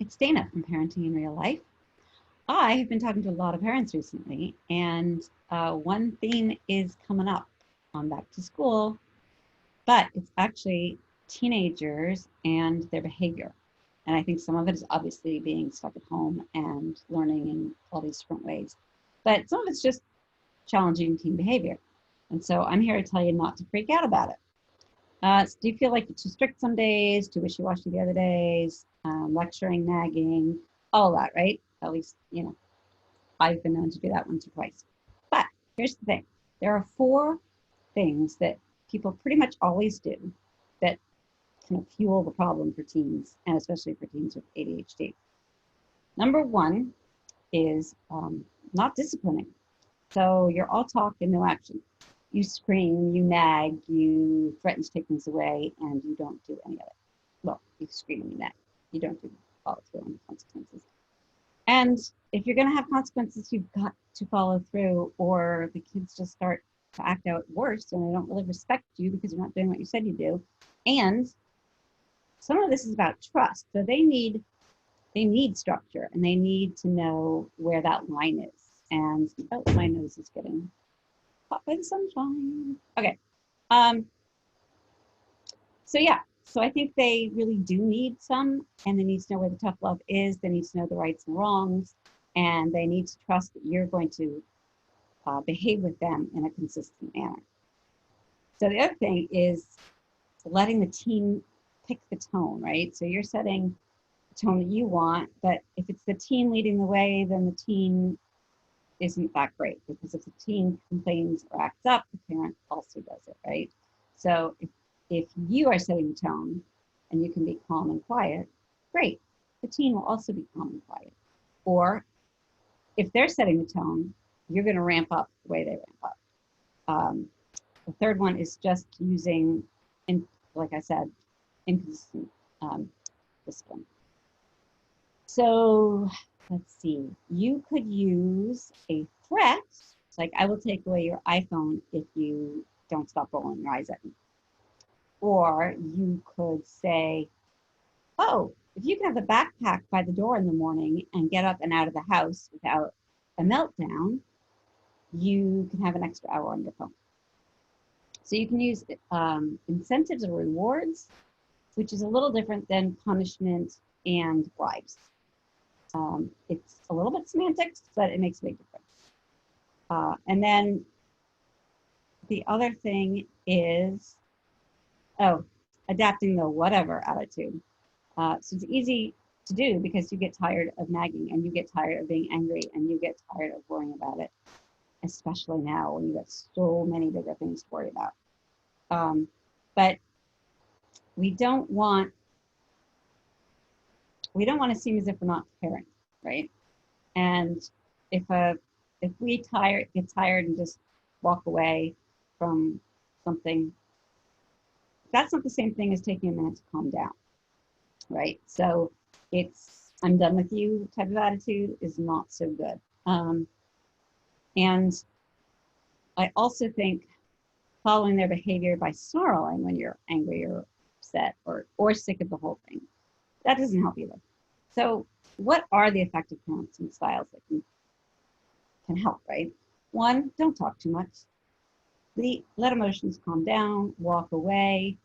It's Dana from Parenting in Real Life. I have been talking to a lot of parents recently, and one theme is coming up on back to school, but it's actually teenagers and their behavior. And I think some of it is obviously being stuck at home and learning in all these different ways. But some of it's just challenging teen behavior. And so I'm here to tell you not to freak out about it. So do you feel like you're too strict some days, too wishy-washy the other days, lecturing, nagging, all that, right? At least, I've been known to do that once or twice. But here's the thing. There are 4 things that people pretty much always do that kind of fuel the problem for teens, and especially for teens with ADHD. Number 1 is not disciplining. So you're all talk and no action. You scream, you nag, you threaten to take things away, and you don't do any of it. Well, you scream and you nag. You don't follow through on the consequences. And if you're going to have consequences, you've got to follow through, or the kids just start to act out worse, and they don't really respect you because you're not doing what you said you do. And some of this is about trust. So they need structure, and they need to know where that line is. And oh, my nose is getting hot by the sunshine. Okay. So I think they really do need some, and they need to know where the tough love is. They need to know the rights and wrongs, and they need to trust that you're going to behave with them in a consistent manner. So the other thing is letting the teen pick the tone, right? So you're setting the tone that you want, but if it's the teen leading the way, then the teen isn't that great, because if the teen complains or acts up, the parent also does it, right? So if you are setting the tone and you can be calm and quiet, great. The teen will also be calm and quiet. Or if they're setting the tone, you're going to ramp up the way they ramp up. The third one is just using, like I said, inconsistent discipline. So let's see, you could use a threat, like I will take away your iPhone if you don't stop rolling your eyes at me. Or you could say, oh, if you can have the backpack by the door in the morning and get up and out of the house without a meltdown, you can have an extra hour on your phone. So you can use incentives or rewards, which is a little different than punishment and bribes. It's a little bit semantics, but it makes a big difference. And then the other thing is, adapting the whatever attitude. So it's easy to do because you get tired of nagging, and you get tired of being angry, and you get tired of worrying about it, especially now when you got so many bigger things to worry about. But we don't want to seem as if we're not caring, right? And if we get tired and just walk away from something, that's not the same thing as taking a minute to calm down, right? So it's I'm done with you type of attitude is not so good. And I also think following their behavior by snarling when you're angry or upset or sick of the whole thing, that doesn't help either. So what are the effective parenting styles that can help, right? 1, don't talk too much. Let emotions calm down, walk away,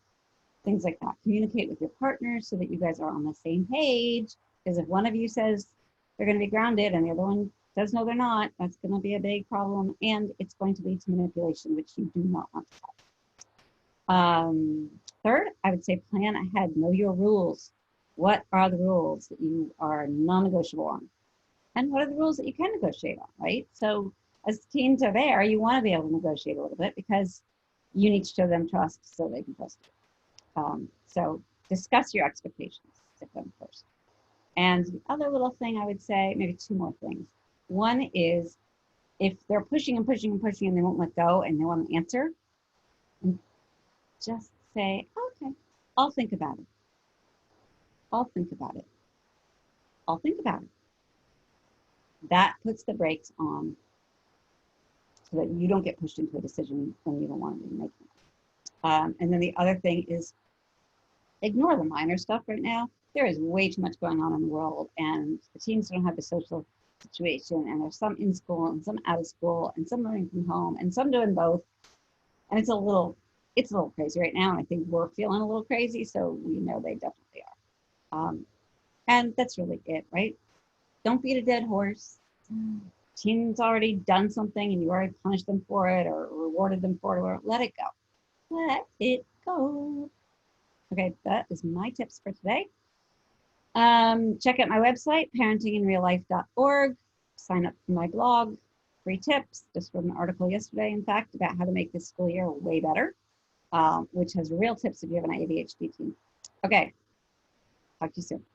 things like that. Communicate with your partner so that you guys are on the same page, because if one of you says they're going to be grounded and the other one says no, they're not, that's going to be a big problem, and it's going to lead to manipulation, which you do not want to have. 3rd, I would say plan ahead. Know your rules. What are the rules that you are non-negotiable on? And what are the rules that you can negotiate on, right? So as teens are there, you want to be able to negotiate a little bit because you need to show them trust so they can trust you. So discuss your expectations with them first. And the other little thing I would say, maybe 2 more things. 1 is if they're pushing and pushing and pushing and they won't let go and they want an answer, just say, okay, I'll think about it. I'll think about it. I'll think about it. That puts the brakes on so that you don't get pushed into a decision when you don't want to be making it. And then the other thing is ignore the minor stuff right now. there is way too much going on in the world, and the teens don't have the social situation, and there's some in school and some out of school and some learning from home and some doing both. And it's a little crazy right now. And I think we're feeling a little crazy. So we know they definitely are. And that's really it, right? Don't beat a dead horse. Teens already done something and you already punished them for it or rewarded them for it, or let it go. Let it go. Okay, that is my tips for today. Check out my website, parentinginreallife.org. Sign up for my blog. Free tips. Just wrote an article yesterday, in fact, about how to make this school year way better, which has real tips if you have an ADHD teen. Okay, talk to you soon.